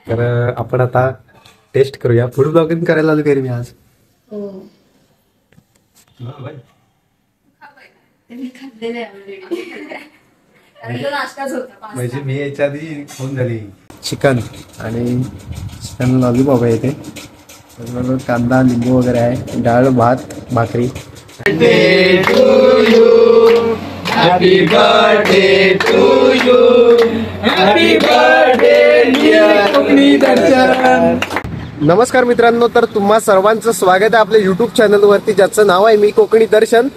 तर आपण आता टेस्ट करूया. फूड ब्लॉगिंग करायला आलो मी आज. म्हणजे मी याच्या आधी खाऊन झाली चिकन आणि चिकन लॉलीपॉप आहे इथे. कांदा लिंबू वगैरे आहे. डाळ भात भाकरी. Happy birthday to you. Happy birthday dear Kokani Darshan. नमस्कार मित्रांनो, तर तुम्हा सर्वांचं स्वागत आहे आपल्या युट्यूब चॅनलवरती ज्याचं नाव आहे मी कोकणी दर्शन.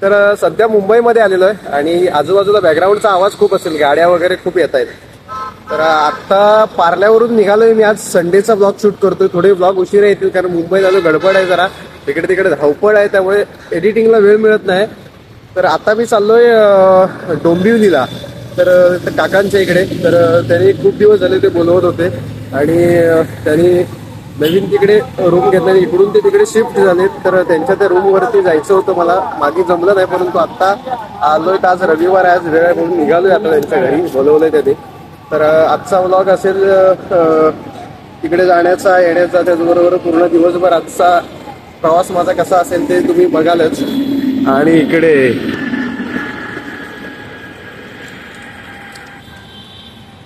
तर सध्या मुंबईमध्ये आलेलो आहे आणि आजूबाजूला बॅकग्राऊंडचा आवाज खूप असेल, गाड्या वगैरे खूप येत आहेत. तर आत्ता पार्ल्यावरून निघालोय मी. आज संडेचा ब्लॉग शूट करतोय. थोडे ब्लॉग उशिरा येतील कारण मुंबईत आलो, गडबड आहे जरा, इकडे तिकडे धावपळ आहे, त्यामुळे एडिटिंगला वेळ मिळत नाही. तर आता मी चाललोय डोंबिवलीला, तर काकांच्या इकडे. तर त्यांनी खूप दिवस झाले ते बोलवत होते आणि त्यांनी नवीन तिकडे रूम घेतला, इकडून ते तिकडे शिफ्ट झाले. तर त्यांच्या त्या रूमवरती जायचं होतं मला, मागे जमलं नाही, परंतु आत्ता आलोय. आज रविवार आहे, आज वेळ आहे म्हणून निघालोय आता त्यांच्या घरी, बोलवलंय त्यांनी. तर आजचा व्लॉग असेल तिकडे जाण्याचा येण्याचा, त्याचबरोबर पूर्ण दिवसभर आजचा प्रवास माझा कसा असेल ते तुम्ही बघालच. आणि इकडे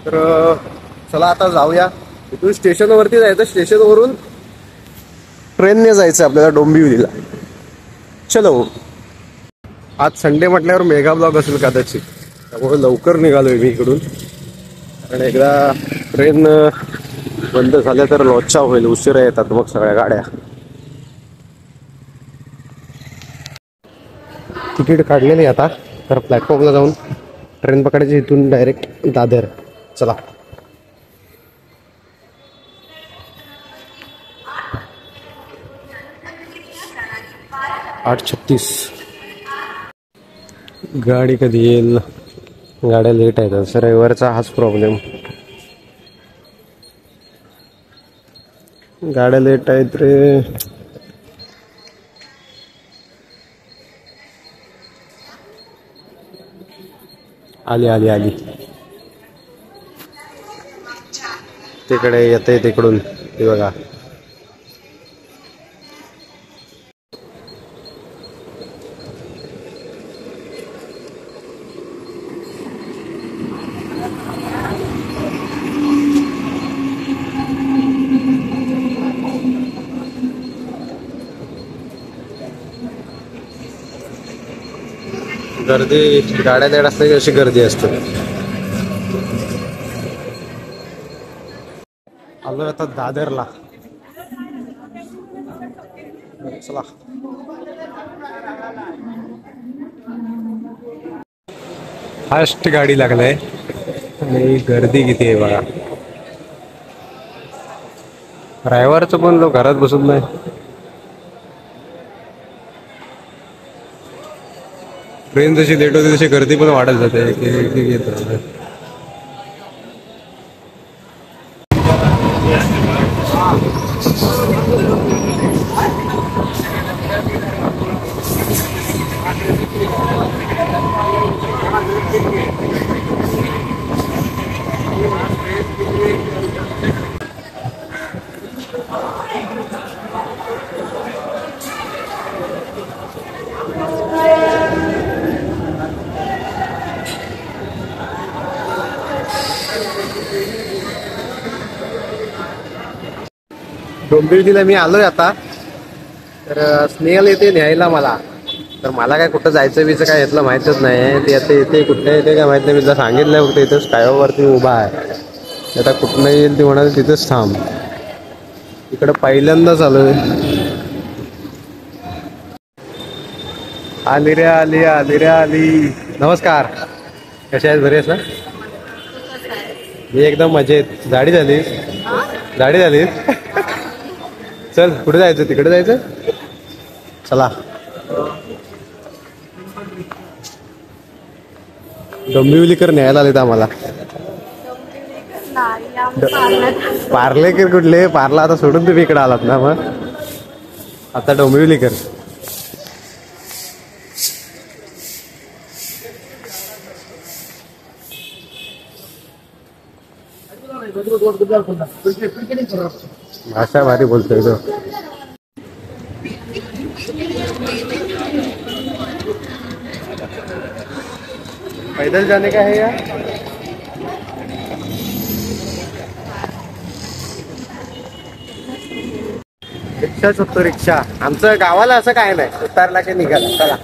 तर चला आता जाऊया. इथून स्टेशनवरती जायचं, स्टेशनवरून ट्रेनने जायचं आपल्याला डोंबिवलीला. चलो. आज संडे म्हटल्यावर मेगा ब्लॉग असेल कदाचित, त्यामुळे लवकर निघालोय मी इकडून. कारण एकदा ट्रेन बंद झाल्या तर लोचा होईल, उशिरा येतात मग सगळ्या गाड्या. तिकीट काढलेली आता, तर प्लॅटफॉर्मला जाऊन ट्रेन पकडायची, इथून डायरेक्ट दादर. चला. 8:36 गाडी कधी येईल? गाड्या लेट आहेत, असं रविवारचा हाच प्रॉब्लेम. गाड्या लेट आहेत रे. आली आली आली, तिकडे येते तिकडून, ते बघा. गर्दी, गाड्या लेट असते की अशी गर्दी असते. आलो आता दादरला. चला. फास्ट गाडी लागलाय आणि गर्दी किती आहे बघा. ड्रायव्हरचं पण लोक घरात बसत नाही. ट्रेन जशी लेट होते तशी गर्दी पण वाढत जाते. डोंबिवलीला मी आलोय आता. तर स्नेहल येते न्यायला मला. तर मला काय कुठं जायचं बीचं काय यातलं माहितच नाही. ते आता येते कुठे येते काय माहित नाही. मी जर सांगितलं फक्त इथं स्कायवरती उभा आहे. आता कुठं येईल ते म्हणाल तिथंच थांब. इकडं पहिल्यांदाच आलोय. आली रे आली, आली रे आली. नमस्कार, कशा आहेत? बरे आहेस ना? मी एकदम मजेत. गाडी झाली, गाडी झाली. चल, कुठे जायचं? तिकडे जायचं. चला. डोंबिवलीकर न्यायला आलेत आम्हाला. पार्लेकर कुठले? पार्ला आता सोडून तुम्ही इकडे आलात ना, मग आता डोंबिवलीकर. भाषा भारी बोलतोय तो. पैदल जाने का है या रिक्षा शोधतो. रिक्षा आमचं गावाला असं काय नाही, उतारला की निघाला. चला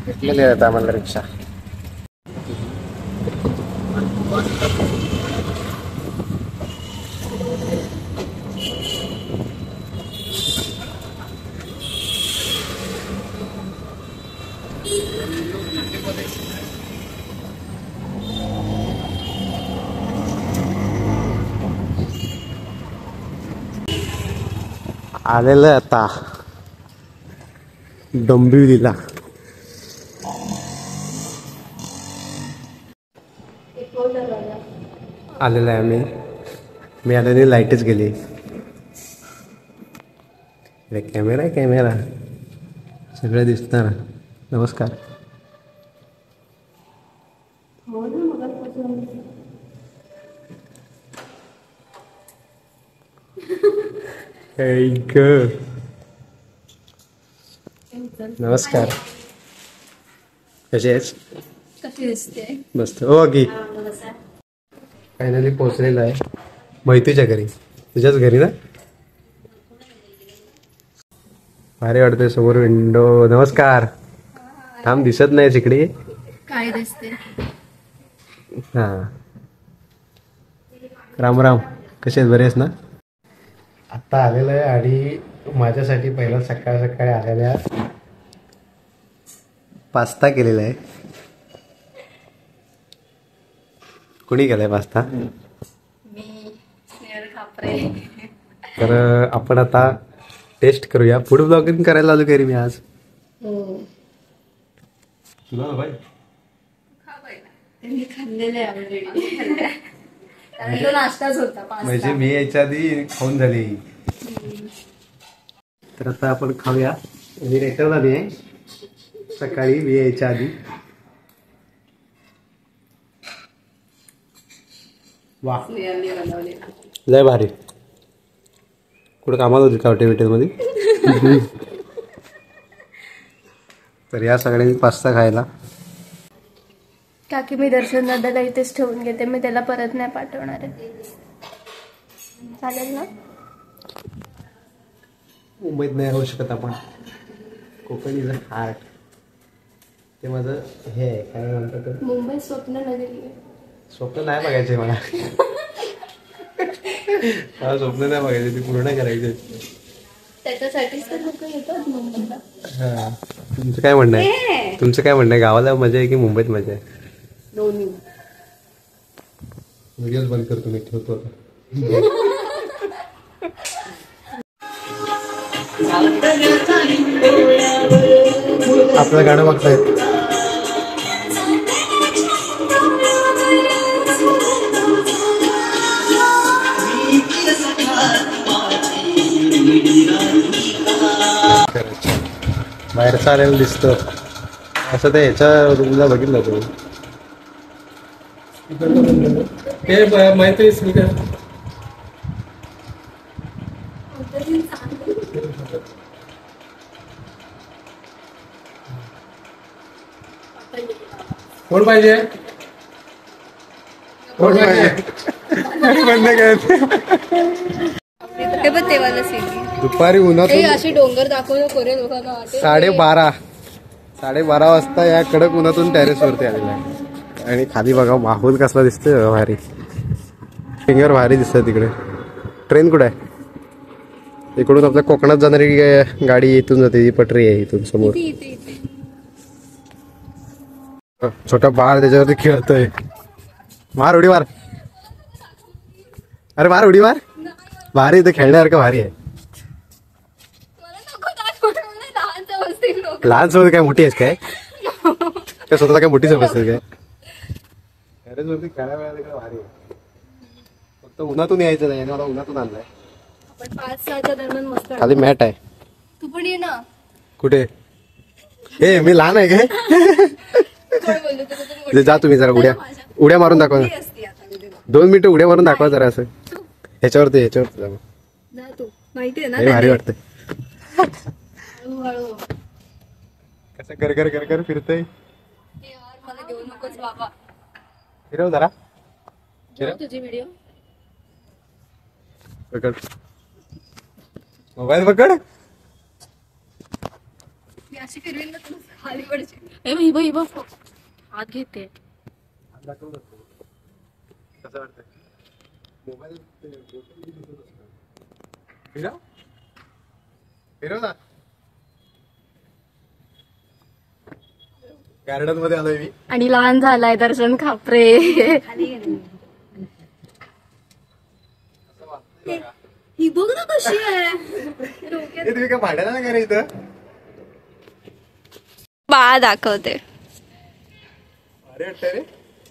भेटलेली आहे आम्हाला रिक्षा. आलेलं आता डोंबिवलीला. आलेलं आहे आम्ही. मी आल्याने लाईटच गेली. कॅमेरा कॅमेरा सगळं दिसणार. नमस्कार. नमस्कार. कशी आहेस? कशी दिसते? मस्त. हो की फायनली पोहोचलेलं आहे मैत्रीच्या घरी. तुझ्याच घरी ना? भारी वाटतंय. समोर विंडो. नमस्कार. थांब, दिसत नाही इकडे. काय दिसते? हा, राम राम. कसे आहेत? बरे आहेस ना? आता आलेलं आहे आणि माझ्यासाठी पहिला सकाळ सकाळी आलेल्या पास्ता केलेला आहे. कोणी केलाय पास्ता? मी स्नेहल खापरे. तर आपण आता टेस्ट करूया. फूड ब्लॉगिंग करायला आलो घरी मी आज. तुला ना भाई त्यांनी खाल्लेले ऑलरेडी. कारण तो नाश्ताच होता पास्ता. म्हणजे मी याच्या आधी खाऊन झाली. तर आता आपण खाऊया. मी रेटरला नाही सकाळी मी यायच्या आधी. वा, लय भारी. कुठं कामाला होती का हॉटेल मध्ये? तर या सगळ्यांनी पास्ता खायला. काकी मी दर्शन दादाला इथेच ठेवून घेते. मी त्याला परत नाही पाठवणार आहे. चालेल ना? मुंबईत नाही राहू शकत आपण. कोकणीचं हार्ट ते माझं हे आहे. काय म्हणतात? मुंबई स्वप्न नगरी आहे. स्वप्न नाही बघायचे मला. मला स्वप्न नाही बघायचे, ते पूर्ण करायचे. त्याच्यासाठीच तर लोक येतात मुंबईला. हा, तुमचं काय म्हणणं आहे? तुमचं काय म्हणणं आहे? गावाला मजा आहे की मुंबईत मजा आहे? दोन्ही. व्हिडिओज बंद करतो मी, ठेवतो आता. आपलं गाणं बघतायत. बाहेरचं आलेलं दिसतं असं. ते ह्याच्या रूमला बघितलं तुम्ही? हे माहिती आहे कोण पाहिजे? कोण पाहिजे? बंद दुपारी उन्हातून अशी डोंगर दाखवतो कोरे लोकांना. 12:30 वाजता या कडक उन्हातून टेरेस वरती आलेला आहे. आणि खाली बघा माहोल कसला दिसतोय. भारी फिंगर भारी दिसतंय. तिकडे ट्रेन कुठे आहे? इकडून आपल्या कोकणात जाणारी गाडी इथून जाते. ती पटरी आहे इथून समोर. छोटा बाळ त्याच्यावरती खेळतोय. मार उडी मार. अरे मार उडी मार. भारी इथं खेळण्यासारखं भारी आहे. लहान सोबत काय मोठी आहेस काय? काय स्वतःला काय मोठी समजते काय? टेरेस वरती खेळायला भारी आहे. फक्त तर उन्हातून यायचं नाही मला उन्हातून आणलाय. आपण 5-6च्या दरम्यान मस्त. खाली मॅट आहे. तू पण ये ना. कुठे? ए मी लहान आहे काय? कोण बोललो तुला? तू मोठी जा तुम्ही जरा उड्या मारून दाखवा. असती आता मी तुला. 2 मिनिटं उड्या मारून दाखवा जरा असं. ह्याच्यावरती जा. जा तू. माहितीये ना हे भारी वाटतंय. हळूहळू. कसं कर फिरतय. यार मला घेऊ नकोस बाबा. फिरव जरा. ठेव तुझी व्हिडिओ. पकड मोबाईल पकड. मी अशी फिरवेन ना तू खाली पडशील. ए बाई हात घेते. कसं वाटतंय मोबाईल फिरव ना. गार्डन मध्ये आलोय मी. आणि लहान झालाय दर्शन खापरे. ही बघ ना कशी आहे. तुम्ही काय भाड्याला नाही का रे इथं? बाळा दाखवते. अरे वाटतंय रे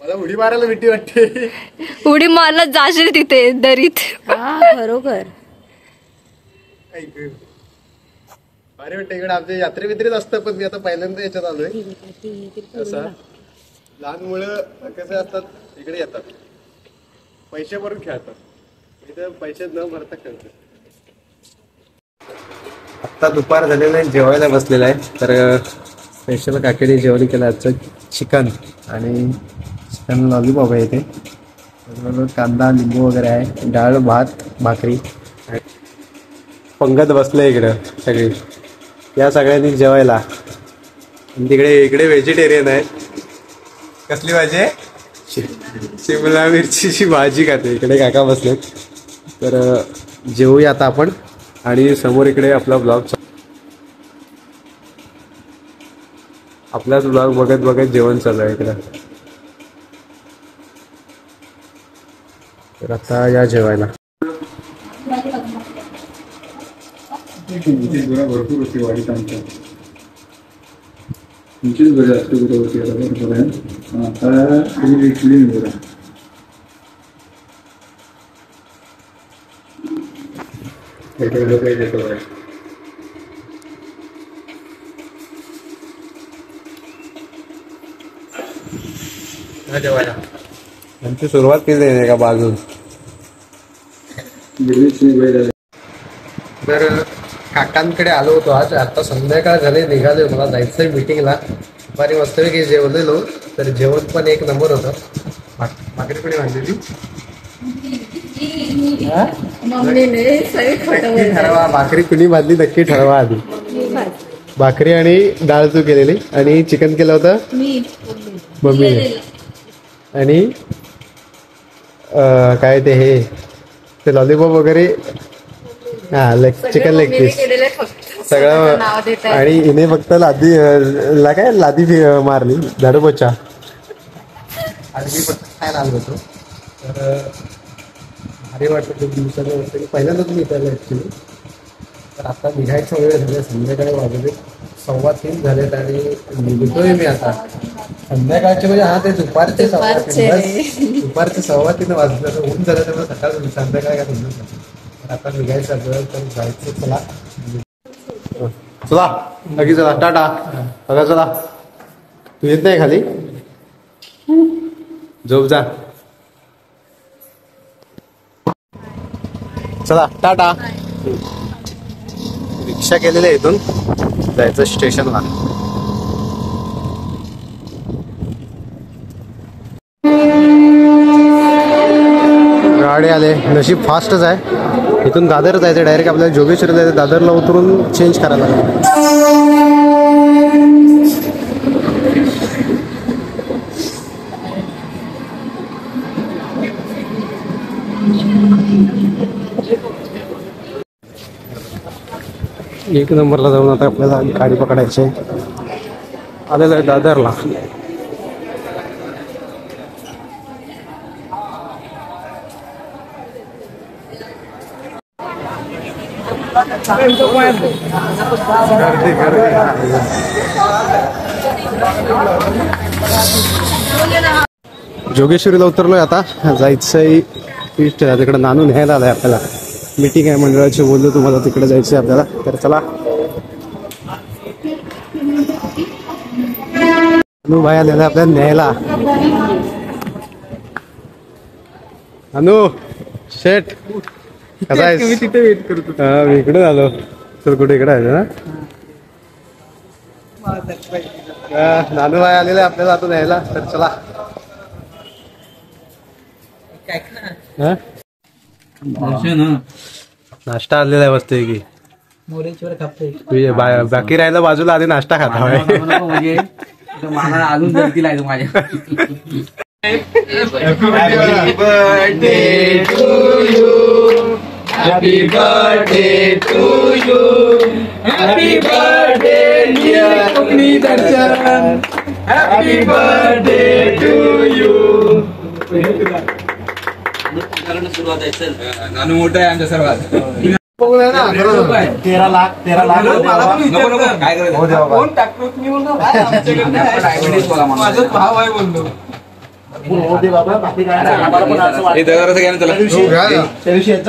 मला उडी मारायला भीती वाटते. उडी मारला जाशील तिथे दरीत. खरोखर अरे वाटतं इकडे आमच्या यात्रे वित्रेत असतं पण मी आता पहिल्यांदा याच्यात आलोय. असं लहान मुलं कसे असतात इकडे येतात पैसे भरून खेळतात. इथे पैसे न भरता खेळतात. आता दुपार झालेलं आहे जेवायला बसलेला आहे. तर स्पेशल काकीने जेवण केलं आजचं चिकन आणि चिकन लॉलीपॉप आहे इथे. त्याचबरोबर कांदा लिंबू वगैरे आहे. डाळ भात भाकरी पंगत बसले इकडं सगळी. या सगळ्यांनी जेवायला. आणि इकडे व्हेजिटेरियन आहेत. कसली भाजी आहे? शिमला मिरचीची भाजी खाते इकडे काका बसलेत. तर जेवूया आता आपण. आणि समोर इकडे आपला ब्लॉग आपलाच ब्लॉग बघत जेवण चालू आहे इकडं. तर आता या जेवायला. भरपूर होती वाढीत आमच्या तुमचीच बरी असते कुठे होती आता बरोबर आहे. आता तुम्ही विकली नाही बरं. जेवायला त्यांची सुरुवात केली आहे का बाजून. तर काकांकडे आलो होतो आज. आता संध्याकाळ झाले निघाले. मला जायचंय मीटिंगला. दुपारी मस्तपैकी जेवलेलो. तर जेवण पण एक नंबर होतं. भाकरी पण आणलेली. ठरवा भाकरी कुणी बांधली नक्की ठरवा आधी. भाकरी आणि डाळ तू केलेली आणि चिकन केलं होतं मम्मीने. आणि काय ते लॉलीपॉप वगैरे चिकन लेग पीस सगळं. आणि हिने फक्त लादी मारली झाडूपोचा. आणि मी फक्त खायला आलो होतो. तर भारी वाटतं खूप दिवसाने पहिल्यांदाच मी इथं ऍक्च्युली. तर आता निघायचा वेळ झाले. संध्याकाळी वाजले 2:15 झालेत आणि निघतोय मी आता. संध्याकाळचे म्हणजे ते दुपारचे 3:15 दुपारचे 3:15 वाजले. ऊन झालं त्यामुळे सकाळ संध्याकाळी काय समजत नाही. तर आता निघायचं तर जायचं. चला नक्की चला टाटा. बघा चला तू येत नाही खाली झोप जा. चला टाटा. रिक्षा केलेली आहे इथून जायचं स्टेशनला. गाडी आले. नशीब फास्टच आहे. इथून दादर जायचं डायरेक्ट. आपल्याला जोगेश्वरी जायचं. दादरला उतरून चेंज करायला लागेल. एक नंबरला जाऊन आता आपल्याला गाडी पकडायची आहे. आलेलं आहे दादरला. जोगेश्वरीला उतरलोय आता. जायचंय फिश तिकडे नानू न्यायला आलाय आपल्याला. मीटिंग आहे मंडळाची, बोललो तुम्हाला तिकडे जायचं आपल्याला. तर चला नानू भाई आलेला आपल्याला न्यायला. अनु शेट कसा आहेस? मी तिथे वेट करतो. मी इकडे आलो. तर कुठे इकडे आहे ना? नानू भाई आलेले आपल्याला आता न्यायला. तर चला नाश्ता आलेला आहे मस्त की. मोरेश्वर खाते बाकी राहिला बाजूला, आधी नाश्ता खाता. म्हणजे मला अजून जलती लागतो माझ्या. Happy birthday to you. Happy birthday dear Kokni Darshan. Happy birthday to you. सुरुवात आहे. चल नानू मोठा आहे आमच्या सर्वात. 13 लाख नको काय करायचं कोण टाकतो मी बोलतो डायबिटीज बघा माझाच भाव आहे बोलतो.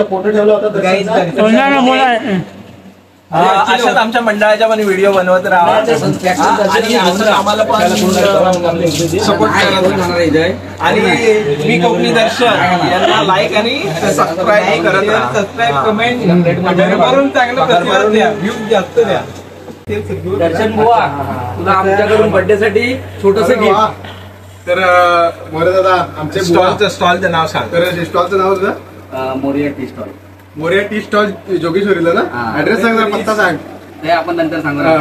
फोटो ठेवला होता. अशाच आमच्या मंडळाच्या पण व्हिडिओ बनवत राहा आणि असं आम्हाला पण सपोर्ट करायला. आणि मी कोकणी दर्शन यांना लाईक आणि सबस्क्राईब करत राहा. सबस्क्राईब कमेंट करून चांगलं प्रतिसाद द्या, व्ह्यूज जास्त द्या. दर्शन बुवा तुला आमच्याकडून बर्थडे साठी छोटस गिफ्ट. तर मोरे दादा आमचे स्टॉलचं नाव सांग. तर स्टॉलचं नाव होतं Morya tea stall. Morya tea stall जोगेश्वरीला ना. ऍड्रेस सांग ना, पत्ता सांग. हे आपण नंतर सांगणार.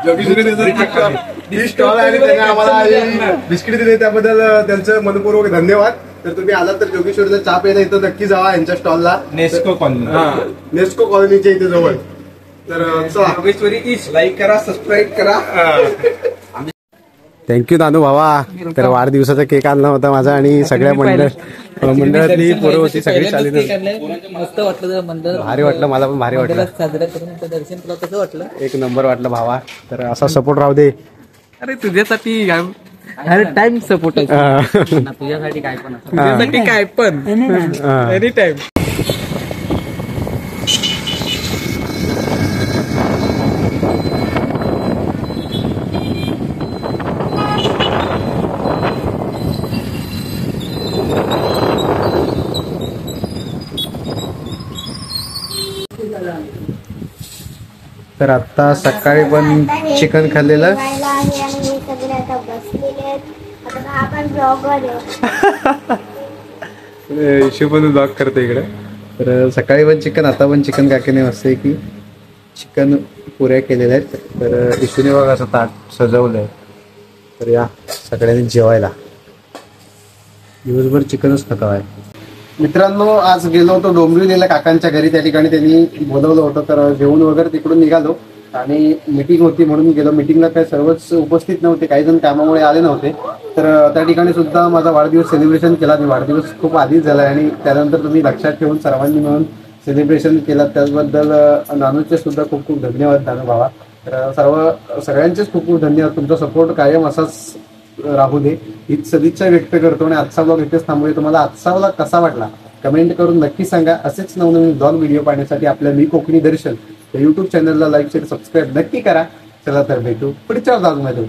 जोगेश्वरी टी स्टॉल आणि त्याने आम्हाला बिस्किट दिले, त्याबद्दल त्यांचं मनपूर्वक धन्यवाद. तर तुम्ही आलात तर जोगेश्वरीचा चहा प्यायला इथं नक्की जावा यांच्या स्टॉलला. नेस्को कॉलनी, नेस्को कॉलनीच्या इथे जवळ. तर चला जोगेश्वरी इज लाईक करा, सबस्क्राईब करा. थँक्यू नानू भावा. तर वाढदिवसाचा केक आणला होता माझा आणि सगळ्या मंडळातली पोरं होती सगळी चालली. मस्त वाटलं मंडळ, भारी वाटलं, मला पण भारी वाटलं. साजरा करून दर्शन तुला कसं वाटलं? एक नंबर वाटलं भावा. तर असा सपोर्ट राहू दे. अरे तुझ्यासाठी अरे टाइम सपोर्ट आहे. तुझ्यासाठी काय पण, तुझ्यासाठी काय पण एनी टाइम. तर आता सकाळी पण चिकन खाल्लेलं. इशू पण ब्लॉग करतो इकडे. तर सकाळी पण चिकन, आता पण चिकन. काकीने मस्त की चिकन पुऱ्या केलेल्या आहेत. तर इशूने बघा असं ताट सजवलंय. तर या सगळ्यांनी जेवायला. दिवसभर चिकनच खाता आहे. मित्रांनो आज गेलो होतो डोंबिवलीला काकांच्या घरी. त्या ठिकाणी त्यांनी बोलवलं होतं. तर जेवण वगैरे तिकडून निघालो आणि मीटिंग होती म्हणून गेलो. मीटिंगला काही सर्वच उपस्थित नव्हते, काही जण कामामुळे आले नव्हते. तर त्या ठिकाणी सुद्धा माझा वाढदिवस सेलिब्रेशन केला मी. वाढदिवस खूप आधीच झाला आणि त्यानंतर तुम्ही लक्षात ठेवून सर्वांनी मिळून सेलिब्रेशन केलं, त्याचबद्दल नानूचे सुद्धा खूप खूप धन्यवाद नानू भावा. तर सगळ्यांचेच खूप खूप धन्यवाद. तुमचा सपोर्ट कायम असाच राहू दे हीच सदिच्छा व्यक्त करतो. आणि आजचा ब्लॉग इथेच थांबूया. तुम्हाला आजचा ब्लॉग कसा वाटला कमेंट करून नक्की सांगा. असेच नवनवीन ब्लॉग व्हिडिओ पाहण्यासाठी आपल्या मी कोकणी दर्शन या युट्यूब चॅनलला लाईक शेअर सबस्क्राईब नक्की करा. चला तर भेटू पुढच्या ब्लॉगमध्ये.